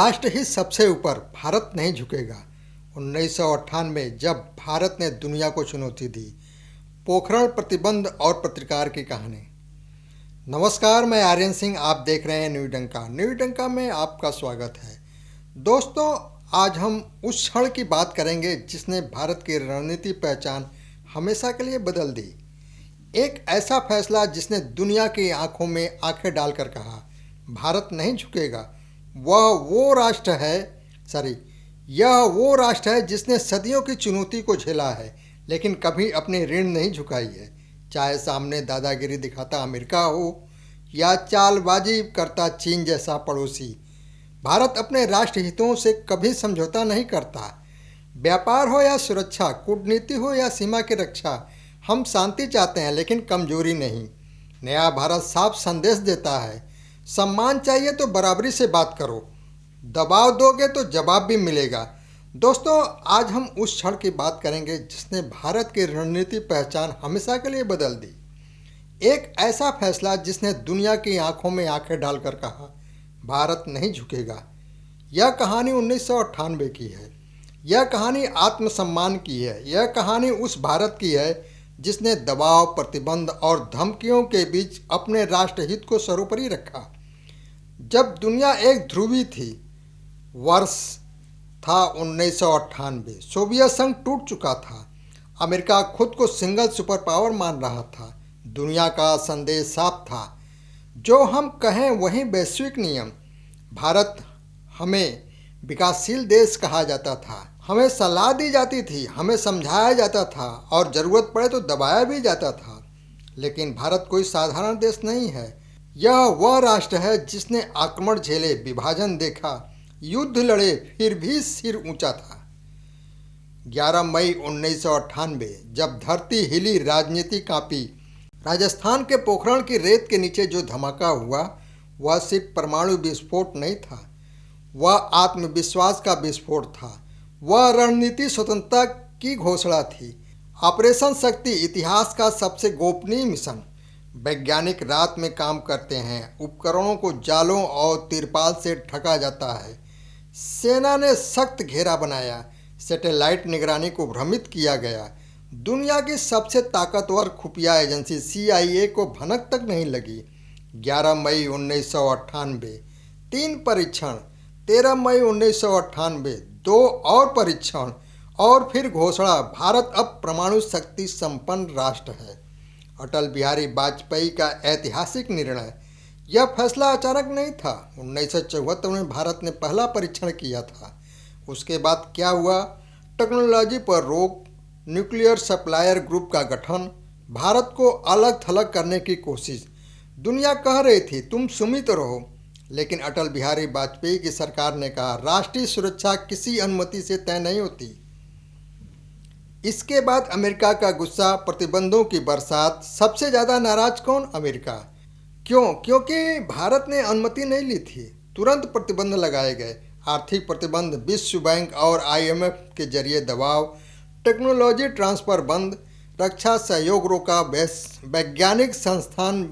राष्ट्र ही सबसे ऊपर, भारत नहीं झुकेगा। 1998 जब भारत ने दुनिया को चुनौती दी। पोखरण प्रतिबंध और पत्रकार की कहानी। नमस्कार, मैं आर्यन सिंह, आप देख रहे हैं न्यू डंका। न्यू डंका में आपका स्वागत है। दोस्तों, आज हम उस क्षण की बात करेंगे जिसने भारत की रणनीति पहचान हमेशा के लिए बदल दी। एक ऐसा फैसला जिसने दुनिया की आंखों में आंखें डालकर कहा, भारत नहीं झुकेगा। यह वो राष्ट्र है जिसने सदियों की चुनौती को झेला है, लेकिन कभी अपनी रीढ़ नहीं झुकाई है। चाहे सामने दादागिरी दिखाता अमेरिका हो या चालबाजी करता चीन जैसा पड़ोसी, भारत अपने राष्ट्र हितों से कभी समझौता नहीं करता। व्यापार हो या सुरक्षा, कूटनीति हो या सीमा की रक्षा, हम शांति चाहते हैं लेकिन कमजोरी नहीं। नया भारत साफ संदेश देता है, सम्मान चाहिए तो बराबरी से बात करो, दबाव दोगे तो जवाब भी मिलेगा। दोस्तों, आज हम उस क्षण की बात करेंगे जिसने भारत की रणनीति पहचान हमेशा के लिए बदल दी। एक ऐसा फैसला जिसने दुनिया की आंखों में आंखें डालकर कहा, भारत नहीं झुकेगा। यह कहानी 1998 की है। यह कहानी आत्मसम्मान की है। यह कहानी उस भारत की है जिसने दबाव, प्रतिबंध और धमकियों के बीच अपने राष्ट्रहित को सर्वोपरि रखा। जब दुनिया एक ध्रुवी थी, वर्ष था 1998। सोवियत संघ टूट चुका था। अमेरिका खुद को सिंगल सुपर पावर मान रहा था। दुनिया का संदेश साफ था, जो हम कहें वही वैश्विक नियम। भारत हमें विकासशील देश कहा जाता था। हमें सलाह दी जाती थी, हमें समझाया जाता था और ज़रूरत पड़े तो दबाया भी जाता था। लेकिन भारत कोई साधारण देश नहीं है। यह वह राष्ट्र है जिसने आक्रमण झेले, विभाजन देखा, युद्ध लड़े, फिर भी सिर ऊंचा था। 11 मई 1998 जब धरती हिली, राजनीति कांपी, राजस्थान के पोखरण की रेत के नीचे जो धमाका हुआ, वह सिर्फ परमाणु विस्फोट नहीं था, वह आत्मविश्वास का विस्फोट था। वह रणनीति स्वतंत्रता की घोषणा थी। ऑपरेशन शक्ति इतिहास का सबसे गोपनीय मिशन। वैज्ञानिक रात में काम करते हैं, उपकरणों को जालों और तिरपाल से ढका जाता है। सेना ने सख्त घेरा बनाया, सैटेलाइट निगरानी को भ्रमित किया गया। दुनिया की सबसे ताकतवर खुफिया एजेंसी CIA को भनक तक नहीं लगी। 11 मई 1998 3 परीक्षण, 13 मई 1998 2 और परीक्षण, और फिर घोषणा, भारत अब परमाणु शक्ति संपन्न राष्ट्र है। अटल बिहारी वाजपेयी का ऐतिहासिक निर्णय। यह फैसला अचानक नहीं था। 1974 में भारत ने पहला परीक्षण किया था। उसके बाद क्या हुआ? टेक्नोलॉजी पर रोक, न्यूक्लियर सप्लायर ग्रुप का गठन, भारत को अलग थलग करने की कोशिश। दुनिया कह रही थी तुम सुमित रहो, लेकिन अटल बिहारी वाजपेयी की सरकार ने कहा, राष्ट्रीय सुरक्षा किसी अनुमति से तय नहीं होती। इसके बाद अमेरिका का गुस्सा, प्रतिबंधों की बरसात। सबसे ज़्यादा नाराज कौन? अमेरिका। क्यों? क्योंकि भारत ने अनुमति नहीं ली थी। तुरंत प्रतिबंध लगाए गए। आर्थिक प्रतिबंध, विश्व बैंक और IMF के जरिए दबाव, टेक्नोलॉजी ट्रांसफ़र बंद, रक्षा सहयोग रोका, वैज्ञानिक संस्थान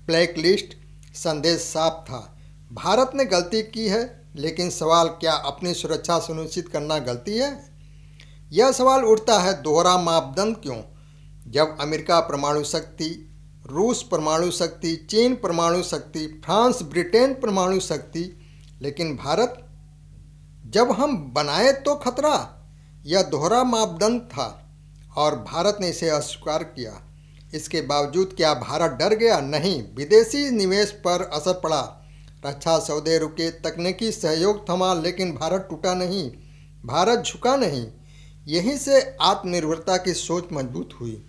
ब्लैकलिस्ट। संदेश साफ था, भारत ने गलती की है। लेकिन सवाल, क्या अपनी सुरक्षा सुनिश्चित करना गलती है? यह सवाल उठता है, दोहरा मापदंड क्यों? जब अमेरिका परमाणु शक्ति, रूस परमाणु शक्ति, चीन परमाणु शक्ति, फ्रांस ब्रिटेन परमाणु शक्ति, लेकिन भारत? जब हम बनाए तो खतरा। यह दोहरा मापदंड था और भारत ने इसे अस्वीकार किया। इसके बावजूद क्या भारत डर गया? नहीं। विदेशी निवेश पर असर पड़ा, रक्षा सौदे रुके, तकनीकी सहयोग थमा, लेकिन भारत टूटा नहीं, भारत झुका नहीं। यहीं से आत्मनिर्भरता की सोच मजबूत हुई।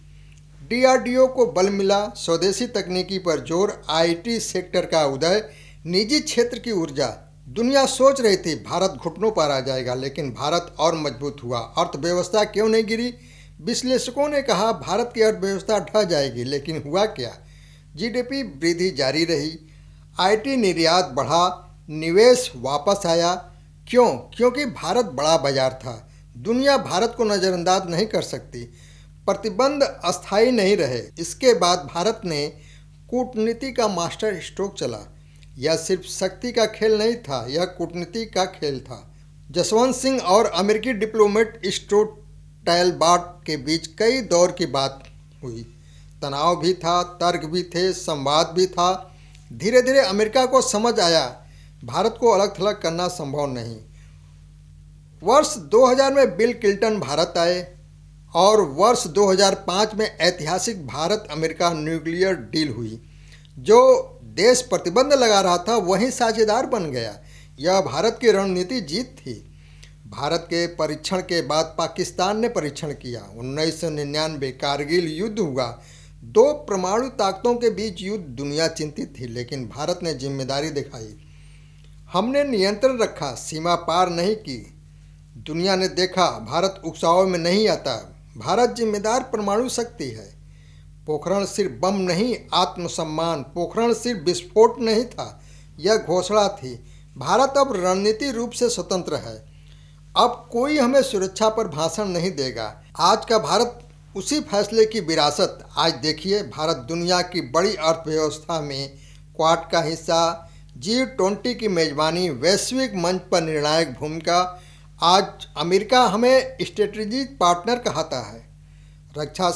DRDO को बल मिला, स्वदेशी तकनीकी पर जोर, IT सेक्टर का उदय, निजी क्षेत्र की ऊर्जा। दुनिया सोच रही थी भारत घुटनों पर आ जाएगा, लेकिन भारत और मजबूत हुआ। अर्थव्यवस्था क्यों नहीं गिरी? विश्लेषकों ने कहा भारत की अर्थव्यवस्था ढह जाएगी, लेकिन हुआ क्या? GDP वृद्धि जारी रही, IT निर्यात बढ़ा, निवेश वापस आया। क्यों? क्योंकि भारत बड़ा बाजार था। दुनिया भारत को नज़रअंदाज नहीं कर सकती। प्रतिबंध अस्थायी नहीं रहे। इसके बाद भारत ने कूटनीति का मास्टर स्ट्रोक चला। यह सिर्फ शक्ति का खेल नहीं था, यह कूटनीति का खेल था। जसवंत सिंह और अमेरिकी डिप्लोमेट स्टुअर्ट टैलबॉट के बीच कई दौर की बात हुई। तनाव भी था, तर्क भी थे, संवाद भी था। धीरे धीरे अमेरिका को समझ आया भारत को अलग थलग करना संभव नहीं। वर्ष 2000 में बिल क्लिंटन भारत आए और वर्ष 2005 में ऐतिहासिक भारत अमेरिका न्यूक्लियर डील हुई। जो देश प्रतिबंध लगा रहा था वही साझेदार बन गया। यह भारत की रणनीति जीत थी। भारत के परीक्षण के बाद पाकिस्तान ने परीक्षण किया। 1999 कारगिल युद्ध हुआ। दो परमाणु ताकतों के बीच युद्ध, दुनिया चिंतित थी, लेकिन भारत ने जिम्मेदारी दिखाई। हमने नियंत्रण रखा, सीमा पार नहीं की। दुनिया ने देखा भारत उकसावे में नहीं आता। भारत जिम्मेदार परमाणु शक्ति है। पोखरण सिर्फ बम नहीं, आत्मसम्मान। पोखरण सिर्फ विस्फोट नहीं था, यह घोषणा थी। भारत अब रणनीतिक रूप से स्वतंत्र है। अब कोई हमें सुरक्षा पर भाषण नहीं देगा। आज का भारत उसी फैसले की विरासत। आज देखिए, भारत दुनिया की बड़ी अर्थव्यवस्था में क्वाड का हिस्सा, G20 की मेजबानी, वैश्विक मंच पर निर्णायक भूमिका। आज अमेरिका हमें स्ट्रेटेजिक पार्टनर कहता है, रक्षा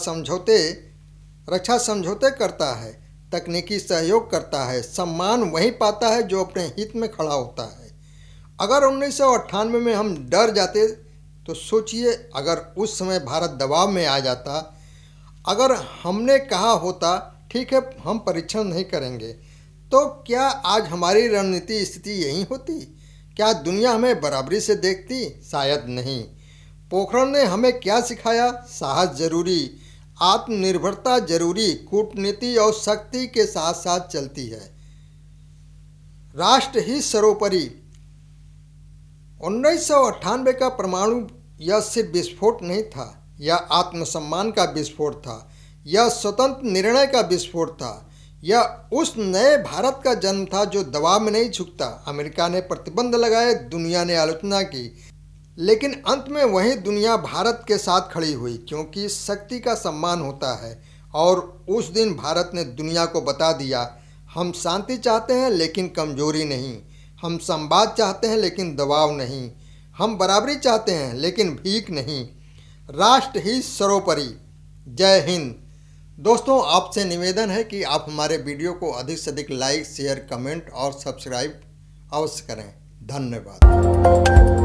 समझौते करता है, तकनीकी सहयोग करता है। सम्मान वही पाता है जो अपने हित में खड़ा होता है। अगर 1998 में हम डर जाते तो सोचिए, अगर उस समय भारत दबाव में आ जाता, अगर हमने कहा होता ठीक है हम परीक्षण नहीं करेंगे, तो क्या आज हमारी रणनीति स्थिति यही होती? क्या दुनिया हमें बराबरी से देखती? शायद नहीं। पोखरण ने हमें क्या सिखाया? साहस जरूरी, आत्मनिर्भरता जरूरी, कूटनीति और शक्ति के साथ साथ चलती है। राष्ट्र ही सर्वोपरि। 1998 का परमाणु यह सिर्फ विस्फोट नहीं था, यह आत्मसम्मान का विस्फोट था, यह स्वतंत्र निर्णय का विस्फोट था, यह उस नए भारत का जन्म था जो दबाव में नहीं झुकता। अमेरिका ने प्रतिबंध लगाए, दुनिया ने आलोचना की, लेकिन अंत में वही दुनिया भारत के साथ खड़ी हुई, क्योंकि शक्ति का सम्मान होता है। और उस दिन भारत ने दुनिया को बता दिया, हम शांति चाहते हैं लेकिन कमजोरी नहीं, हम संवाद चाहते हैं लेकिन दबाव नहीं, हम बराबरी चाहते हैं लेकिन भीख नहीं। राष्ट्र ही सर्वोपरि। जय हिंद। दोस्तों, आपसे निवेदन है कि आप हमारे वीडियो को अधिक से अधिक लाइक, शेयर, कमेंट और सब्सक्राइब अवश्य करें। धन्यवाद।